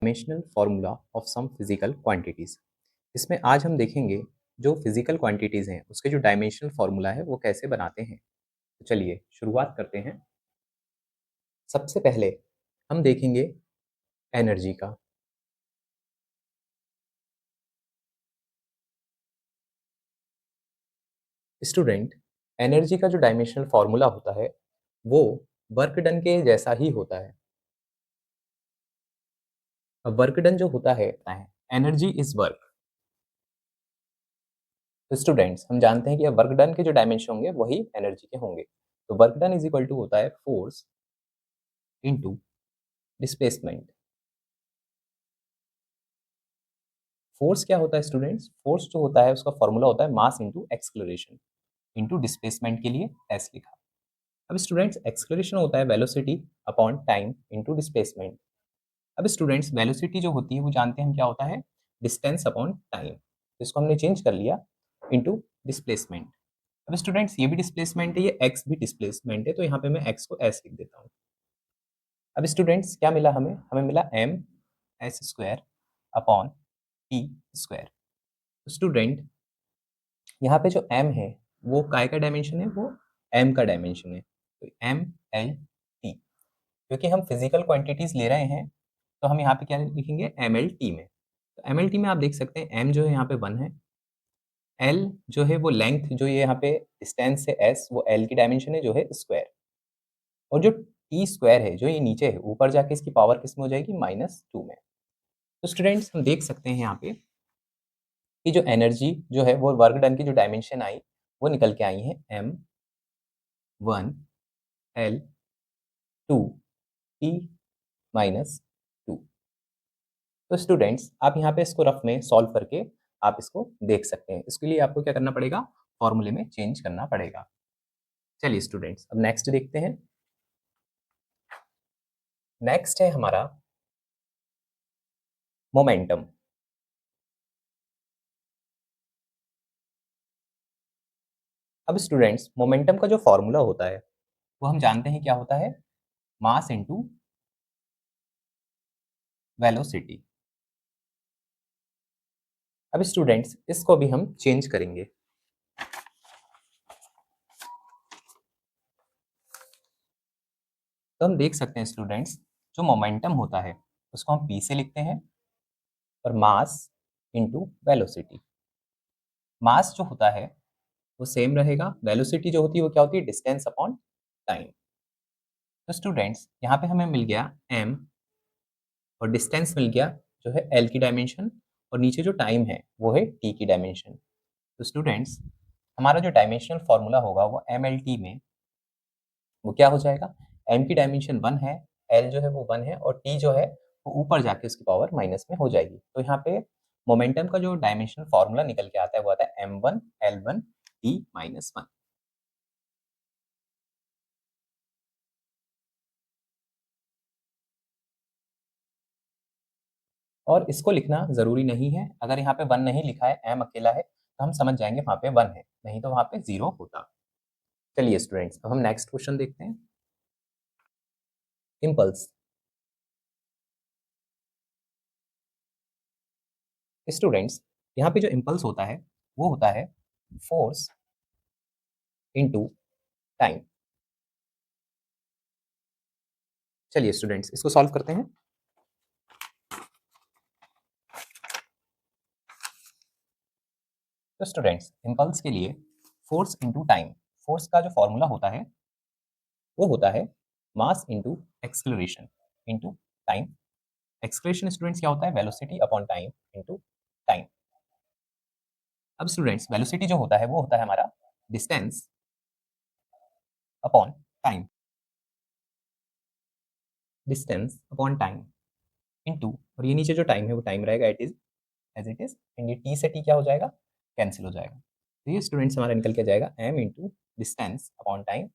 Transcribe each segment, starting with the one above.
Dimensional formula of some physical quantities. इसमें आज हम देखेंगे जो फिजिकल क्वांटिटीज हैं उसके जो डायमेंशनल फार्मूला है वो कैसे बनाते हैं। तो चलिए शुरुआत करते हैं। सबसे पहले हम देखेंगे एनर्जी का। स्टूडेंट, एनर्जी का जो डायमेंशनल फार्मूला होता है वो वर्क डन के जैसा ही होता है। अब वर्क डन जो होता है एनर्जी इज वर्क। तो स्टूडेंट्स, हम जानते हैं कि अब वर्क डन के जो डायमेंशन होंगे वही एनर्जी के होंगे। तो work done is equal to होता है फोर्स इनटू डिस्प्लेसमेंट। फोर्स क्या होता है स्टूडेंट्स? फोर्स जो होता है उसका फॉर्मूला होता है mass into acceleration into displacement के लिए एस लिखा। अब स्टूडेंट्स, एक्सेलरेशन होता है velocity upon time into displacement. अब स्टूडेंट्स, वेलोसिटी जो होती है वो जानते हैं हम क्या होता है, डिस्टेंस अपॉन टाइम। तो इसको हमने चेंज कर लिया इनटू डिस्प्लेसमेंट। अब स्टूडेंट्स, ये भी डिस्प्लेसमेंट है, ये एक्स भी डिस्प्लेसमेंट है, तो यहाँ पे मैं एक्स को एस लिख देता हूँ। अब स्टूडेंट्स क्या मिला हमें? हमें मिला M S square upon T square. Student, यहाँ पे जो m है वो काय का डायमेंशन है, वो m का डायमेंशन है। तो m l t, क्योंकि हम फिजिकल क्वांटिटीज ले रहे हैं तो हम यहाँ पे क्या लिखेंगे, mlt में। तो mlt में आप देख सकते हैं m जो है यहाँ पे 1 है, l जो है वो लेंथ, जो ये यहाँ पे डिस्टेंस है s, वो l की डायमेंशन है जो है स्क्वायर, और जो t स्क्वायर है जो ये नीचे है ऊपर जाके इसकी पावर किस में हो जाएगी, -2 में। तो स्टूडेंट्स, हम देख सकते हैं यहाँ पे कि जो एनर्जी जो है वो वर्क डन की जो डायमेंशन आई वो निकल के आई है m1 L2 T -2। तो स्टूडेंट्स, आप यहाँ पे इसको रफ में सॉल्व करके आप इसको देख सकते हैं। इसके लिए आपको क्या करना पड़ेगा, फॉर्मूले में चेंज करना पड़ेगा। चलिए स्टूडेंट्स, अब नेक्स्ट देखते हैं। नेक्स्ट है हमारा मोमेंटम। अब स्टूडेंट्स, मोमेंटम का जो फॉर्मूला होता है वो हम जानते हैं क्या होता है, मास इनटू वेलोसिटी। अब स्टूडेंट्स, इसको भी हम चेंज करेंगे। तो हम देख सकते हैं स्टूडेंट्स, जो मोमेंटम होता है उसको हम p से लिखते हैं और मास इनटू वेलोसिटी। मास जो होता है वो सेम रहेगा, वेलोसिटी जो होती है वो क्या होती है, डिस्टेंस अपॉन टाइम। तो स्टूडेंट्स, यहाँ पे हमें मिल गया m और डिस्टेंस मिल गया जो है l की डायमेंशन, और नीचे जो टाइम है वो है t की डायमेंशन। तो स्टूडेंट्स, हमारा जो डायमेंशनल फॉर्मूला होगा वो mlt में वो क्या हो जाएगा, m की डायमेंशन 1 है, l जो है वो 1 है, और t जो है वो ऊपर जाके उसकी पावर माइनस में हो जाएगी। तो यहाँ पे मोमेंटम का जो डायमेंशनल फॉर्मूला निकल के आता है वो आता है m1 l1 t -1। और इसको लिखना ज़रूरी नहीं है, अगर यहाँ पे 1 नहीं लिखा है, m अकेला है, तो हम समझ जाएँगे वहाँ पे 1 है, नहीं तो वहाँ पे 0 होता। चलिए स्टूडेंट्स, अब हम नेक्स्ट क्वेश्चन देखते हैं। इम्पल्स। स्टूडेंट्स, यहाँ पे जो इम्पल्स होता है वो होता है फोर्स इनटू टाइम। चलिए स्टूडेंट्स, इसको सॉल्व करते हैं। तो स्टूडेंट्स, इम्पल्स के लिए फोर्स इनटू टाइम, फोर्स का जो फॉर्मूला होता है वो होता है mass into acceleration into time. Acceleration students क्या होता है, velocity upon time into time. अब स्टूडेंट्स, वेलोसिटी जो होता है वो होता है हमारा distance upon time, distance upon time into, और ये नीचे जो टाइम है वो टाइम रहेगा it is as it is, and ये टी से टी क्या हो जाएगा, कैंसिल हो जाएगा। तो ये स्टूडेंट्स हमारा निकल के जाएगा m into distance upon time.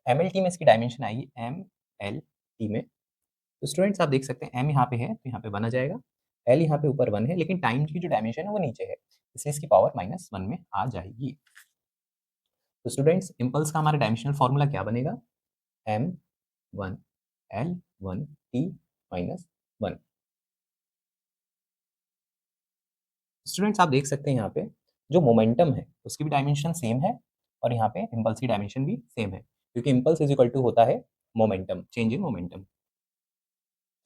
M L T में इसकी डायमेंशन आएगी एम एल टी में। तो स्टूडेंट्स, आप देख सकते हैं m यहाँ पे है तो यहाँ पे 1 आ जाएगा, l यहाँ पे ऊपर 1 है, लेकिन टाइम की जो डायमेंशन है वो नीचे है, इसलिए इसकी पावर -1 में आ जाएगी। तो स्टूडेंट्स, इम्पल्स का हमारा डायमेंशनल फॉर्मूला क्या बनेगा, m1 l1 t -1। स्टूडेंट्स आप देख सकते हैं यहाँ पे जो मोमेंटम है उसकी भी डायमेंशन सेम है और यहाँ पे इम्पल्स की डायमेंशन भी सेम है, क्योंकि इम्पल्स इज इक्वल टू होता है मोमेंटम, चेंज इन मोमेंटम।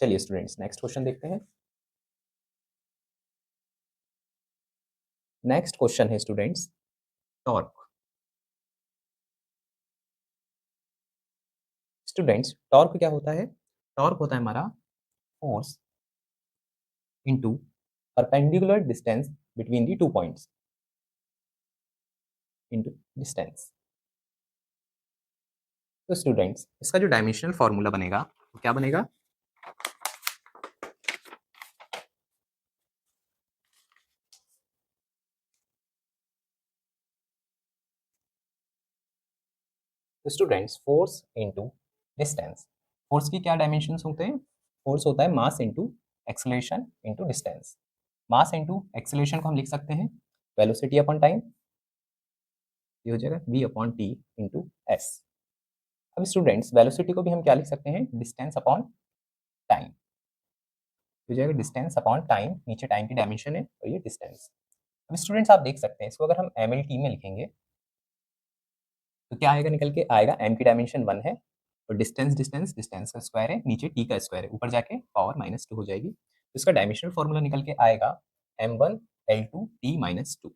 चलिए स्टूडेंट्स नेक्स्ट क्वेश्चन देखते हैं। नेक्स्ट क्वेश्चन है स्टूडेंट्स टॉर्क। स्टूडेंट्स टॉर्क क्या होता है? टॉर्क होता है हमारा force into perpendicular distance between the two points into distance. तो स्टूडेंट्स इसका जो डायमेंशनल फॉर्मूला बनेगा वो क्या बनेगा? तो students force into distance, force की क्या डायमेंशंस होते हैं? फोर्स होता है mass into acceleration into distance. मास इनटू एक्सेलरेशन को हम लिख सकते हैं वेलोसिटी अपॉन टाइम, ये हो जाएगा v upon T into S. अब स्टूडेंट्स वेलोसिटी को भी हम क्या लिख सकते हैं? डिस्टेंस अपॉन टाइम, हो जाएगा डिस्टेंस अपॉन टाइम, नीचे टाइम की डायमेंशन है और ये डिस्टेंस। अब स्टूडेंट्स आप देख सकते हैं इसको अगर हम एम एल टी में लिखेंगे तो क्या आएगा? निकल के आएगा एम की डायमेंशन 1 है और डिस्टेंस डिस्टेंस डिस्टेंस का स्क्वायर है, नीचे टी का स्क्वायर है, ऊपर जाके पावर -2 हो जाएगी। तो इसका डायमेंशनल फॉर्मूला निकल के आएगा m1 l2 t -2।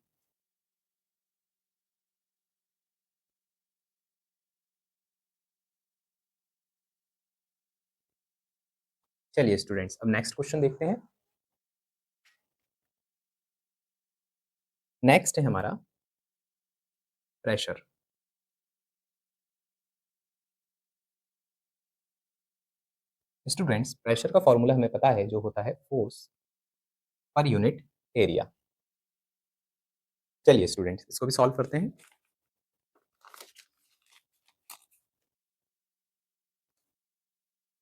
चलिए स्टूडेंट्स अब नेक्स्ट क्वेश्चन देखते हैं। नेक्स्ट है हमारा प्रेशर। स्टूडेंट्स प्रेशर का फॉर्मूला हमें पता है जो होता है फोर्स पर यूनिट एरिया। चलिए स्टूडेंट्स इसको भी सॉल्व करते हैं।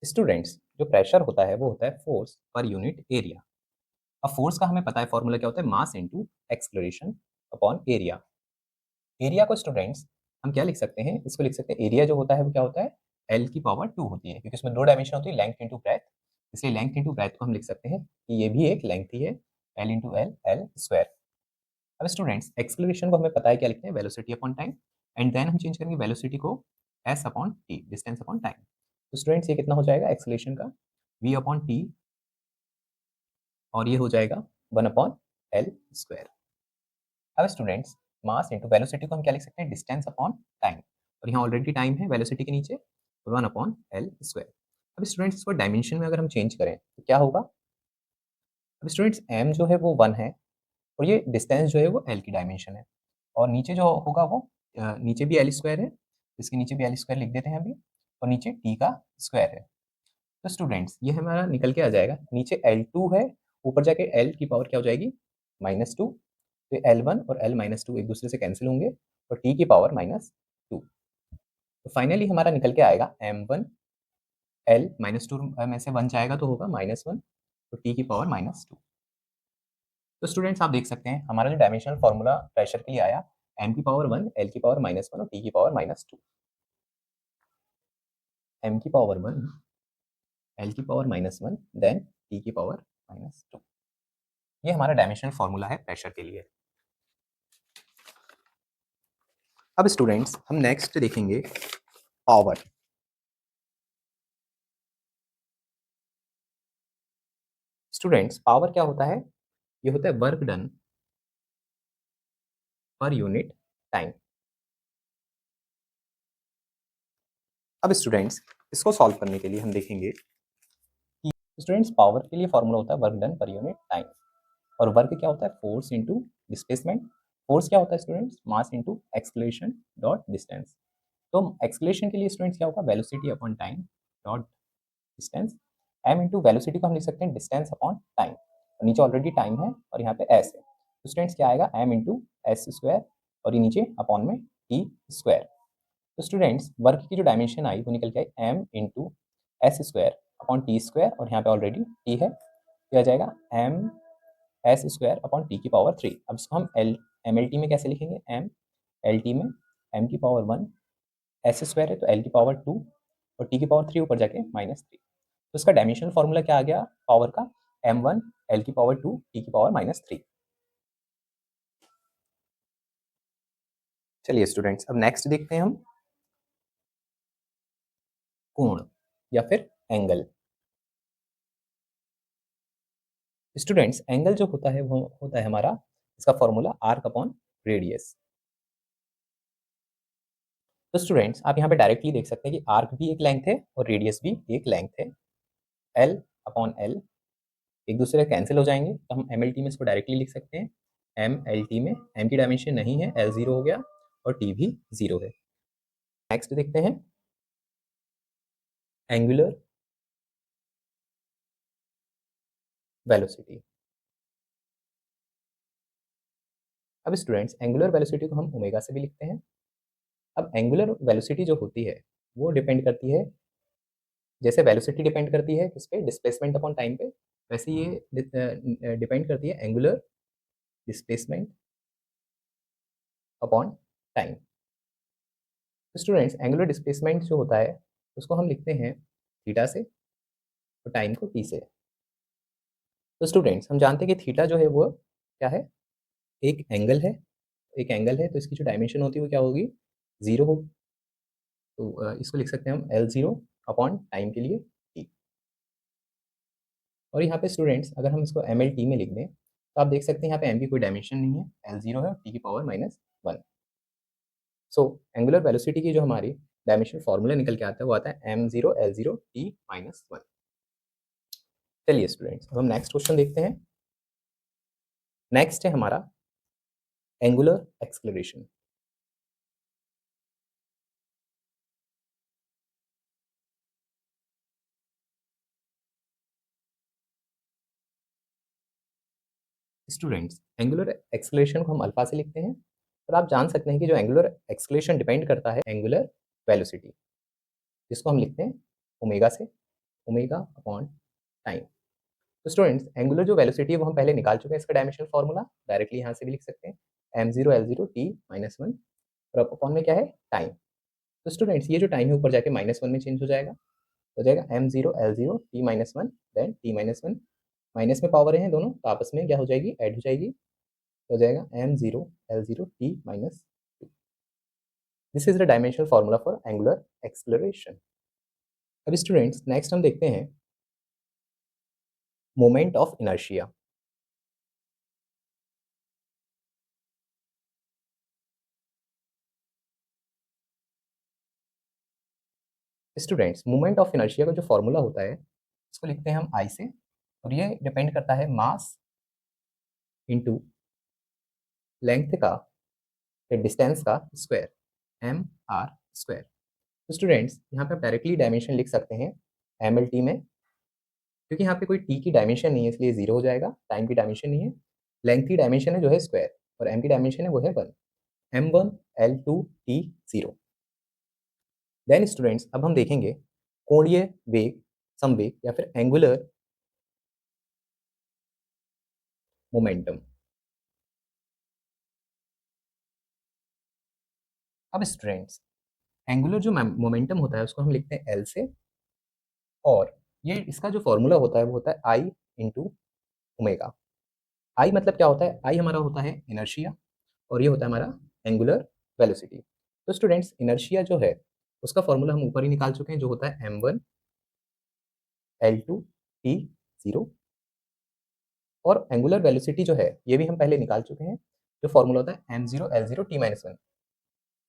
स्टूडेंट्स जो प्रेशर होता है वो होता है फोर्स पर यूनिट एरिया। अब फोर्स का हमें पता है फॉर्मूला क्या होता है? Mass into acceleration upon area. Area को स्टूडेंट्स हम क्या लिख सकते हैं? इसको लिख सकते हैं एरिया जो होता है वो क्या होता है? एल की पावर 2 होती है, क्योंकि इसमें दो डायमेंशन होती है, लेंथ इंटू ब्रेथ। इसलिए लेंथ इंटू ब्रेथ को हम लिख सकते हैं कि ये भी एक लेंथ ही है, L into L, L square. अब स्टूडेंट्स एक्सेलरेशन को हमें पता है क्या लिखते हैं? Velocity upon time, and then हम चेंज करेंगे वेलोसिटी को S upon T, distance upon time. तो स्टूडेंट्स ये कितना हो जाएगा एक्सेलरेशन का? वी अपॉन टी, और ये हो जाएगा 1 अपॉन एल स्क्वायर। अब स्टूडेंट्स मास इंटू वेलोसिटी को हम क्या लिख सकते हैं? डिस्टेंस अपॉन टाइम, और यहाँ ऑलरेडी टाइम है वेलोसिटी के नीचे, 1 अपॉन एल स्क्वायर। अब स्टूडेंट्स इसको डायमेंशन में अगर हम चेंज करें तो क्या होगा? अब स्टूडेंट्स एम जो है वो 1 है और ये डिस्टेंस जो है वो एल की डायमेंशन है, और नीचे जो होगा वो नीचे भी एल स्क्वायर है, इसके नीचे भी एल स्क्वायर लिख देते हैं अभी, और नीचे टी का स्क्वायर है। तो स्टूडेंट्स ये हमारा निकल के आ जाएगा, नीचे L2 है, ऊपर जाके L की पावर क्या हो जाएगी? -2। तो L1 और L-2 एक दूसरे से कैंसिल होंगे और T की पावर -2। तो फाइनली हमारा निकल के आएगा M1 L -2 में से 1 जाएगा तो होगा -1, तो T की पावर -2। तो स्टूडेंट्स आप देख सकते हैं हमारा जो डायमेंशनल फॉर्मूला प्रेशर के लिए आया, m की पावर 1, L की पावर -1 और T की पावर -2। m की पावर 1, L की पावर -1, देन T की पावर -2। ये हमारा डायमेंशनल फॉर्मूला है प्रेशर के लिए। अब स्टूडेंट्स हम नेक्स्ट देखेंगे पावर। स्टूडेंट्स पावर क्या होता है? ये होता है work done per unit time. अब स्टूडेंट्स इसको सॉल्व करने के लिए हम देखेंगे कि स्टूडेंट्स पावर के लिए फॉर्मूला होता है work done per unit time, और वर्क क्या होता है? Force into displacement. फोर्स क्या होता है स्टूडेंट्स? मास इनटू एक्सेलरेशन डॉट डिस्टेंस। तो एक्सेलरेशन के लिए स्टूडेंट्स क्या होगा? Velocity upon time dot distance. m into velocity को हम लिख सकते हैं डिस्टेंस अपॉन टाइम, और नीचे ऑलरेडी टाइम है और यहाँ पे s है, तो स्टूडेंट्स क्या आएगा? m इंटू एस स्क्वायर, और ये नीचे अपॉन में टी स्क्वायर। तो स्टूडेंट्स वर्क की जो डायमेंशन आई वो निकल के आई m into S square upon T square, और यहाँ पे ऑलरेडी टी है, तो आ जाएगा m S square upon T की पावर 3। अब इसको हम एम एल टी में कैसे लिखेंगे? m एल टी में m की पावर 1, एस स्क्वायर है तो l की पावर 2 और t की पावर 3 ऊपर जाके -3। तो इसका डायमेंशनल फॉर्मूला क्या आ गया पावर का? m1 l की पावर 2 t की पावर -3। चलिए स्टूडेंट्स, अब नेक्स्ट देखते हैं हम कोण या फिर एंगल। स्टूडेंट्स, एंगल जो होता है वो होता है हमारा, इसका फॉर्मूला आर्क अपॉन रेडियस। तो स्टूडेंट्स, आप यहाँ पे डायरेक्टली देख सकते हैं कि आर्क भी एक लेंथ है और रेडियस भी एक लेंथ है। एल अपॉन एल एक दूसरे कैंसिल हो जाएंगे, तो हम एम एल टी में इसको डायरेक्टली लिख सकते हैं। एम एल टी में एम की डायमेंशन नहीं है, एल जीरो हो गया और टी भी जीरो है। नेक्स्ट देखते हैं एंगुलर वेलोसिटी। अब स्टूडेंट्स, एंगुलर वेलोसिटी को हम ओमेगा से भी लिखते हैं। अब एंगुलर वेलोसिटी जो होती है वो डिपेंड करती है, जैसे वेलोसिटी डिपेंड करती है किस पे, डिस्प्लेसमेंट अपॉन टाइम पे, वैसे ये डिपेंड करती है एंगुलर डिस्प्लेसमेंट अपॉन टाइम। तो स्टूडेंट्स, एंगुलर डिस्प्लेसमेंट जो होता है उसको हम लिखते हैं थीटा से और टाइम को टी से। तो स्टूडेंट्स, हम जानते हैं कि थीटा जो है वो क्या है, एक एंगल है। एक एंगल है तो इसकी जो डायमेंशन होती है वो क्या होगी, जीरो होगी। तो इसको लिख सकते हैं हम एल जीरो अपॉन टाइम के लिए टी। और यहाँ पे स्टूडेंट्स, अगर हम इसको एम एल टी में लिख दें तो आप देख सकते हैं यहाँ पे एम की कोई डायमेंशन नहीं है, एल जीरो है और टी की power minus one. So angular velocity की जो हमारी डायमेंशन फॉर्मूला निकल के आता है वो आता है M zero L zero T minus one. चलिए स्टूडेंट्स, अब हम नेक्स्ट क्वेश्चन देखते हैं। नेक्स्ट है हमारा angular acceleration. Students, angular acceleration को हम अल्फा से लिखते हैं और आप जान सकते हैं कि जो एंगुलर एक्सलेरेशन डिपेंड करता है एंगुलर वेलोसिटी, जिसको हम लिखते हैं ओमेगा से, ओमेगा अपॉन टाइम। तो स्टूडेंट्स, एंगुलर जो वेलोसिटी है वो हम पहले निकाल चुके हैं, इसका डायमेंशन फॉर्मूला डायरेक्टली यहाँ से भी लिख सकते हैं, M zero L zero T minus one और अपॉन में क्या है, टाइम। तो स्टूडेंट्स, ये जो टाइम है ऊपर जाके माइनस वन में चेंज हो जाएगा, हो जाएगा M zero L zero T minus one then T minus one. Minus में पावर है दोनों तो आपस में क्या हो जाएगी, ऐड हो जाएगी, हो जाएगा M zero L zero T minus two. This is the dimensional formula for angular acceleration. अब स्टूडेंट्स, नेक्स्ट हम देखते हैं moment of inertia. Students, moment of inertia का जो फॉर्मूला होता है इसको लिखते हैं हम आई से, और ये डिपेंड करता है मास इनटू लेंथ का या डिस्टेंस का स्क्वायर, एम आर स्क्वायर। तो स्टूडेंट्स, यहाँ पे आप डायरेक्टली डायमेंशन लिख सकते हैं एम एल टी में, क्योंकि यहाँ पे कोई टी की डायमेंशन नहीं है इसलिए जीरो हो जाएगा, टाइम की डायमेंशन नहीं है, लेंथ की डायमेंशन है जो है स्क्वायर और एम की डायमेंशन है वो है one, M one L two T zero. Then students, अब हम देखेंगे कोणीय वेग, संवेग या फिर एंगुलर मोमेंटम। अब स्टूडेंट्स, एंगुलर जो मोमेंटम होता है उसको हम लिखते हैं एल से, और ये इसका जो फॉर्मूला होता है वो होता है आई इंटू ओमेगा। आई मतलब क्या होता है, आई हमारा होता है इनर्शिया और ये होता है हमारा एंगुलर वेलोसिटी। तो स्टूडेंट्स, इनर्शिया जो है उसका फॉर्मूला हम ऊपर ही निकाल चुके हैं, जो होता है M one L two T zero, और एंगुलर वेलोसिटी जो है ये भी हम पहले निकाल चुके हैं, जो फॉर्मूला होता है M zero L zero T minus one.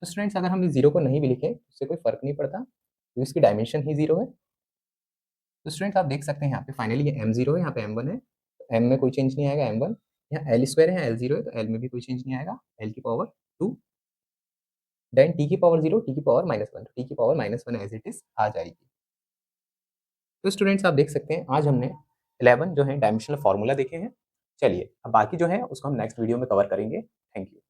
तो स्टूडेंट्स, अगर हम इस जीरो को नहीं भी लिखें उससे कोई फर्क नहीं पड़ता क्योंकि इसकी डायमेंशन ही जीरो है। तो स्टूडेंट्स, आप देख सकते हैं यहाँ पे फाइनली ये एम जीरो है, यहाँ पे एम वन है, एम में कोई चेंज नहीं आएगा, एम वन, यहाँ एल स्क्वायर है, एल जीरो है तो एल में भी कोई चेंज नहीं आएगा, एल की पावर टू, देन टी की पावर जीरो, टी की पावर माइनस वन, टी की power minus one as it is आ जाएगी। तो स्टूडेंट्स, आप देख सकते हैं आज हमने 11 जो है डायमेंशनल फार्मूला देखे हैं। चलिए अब बाकी जो है उसको हम नेक्स्ट वीडियो में कवर करेंगे। Thank you.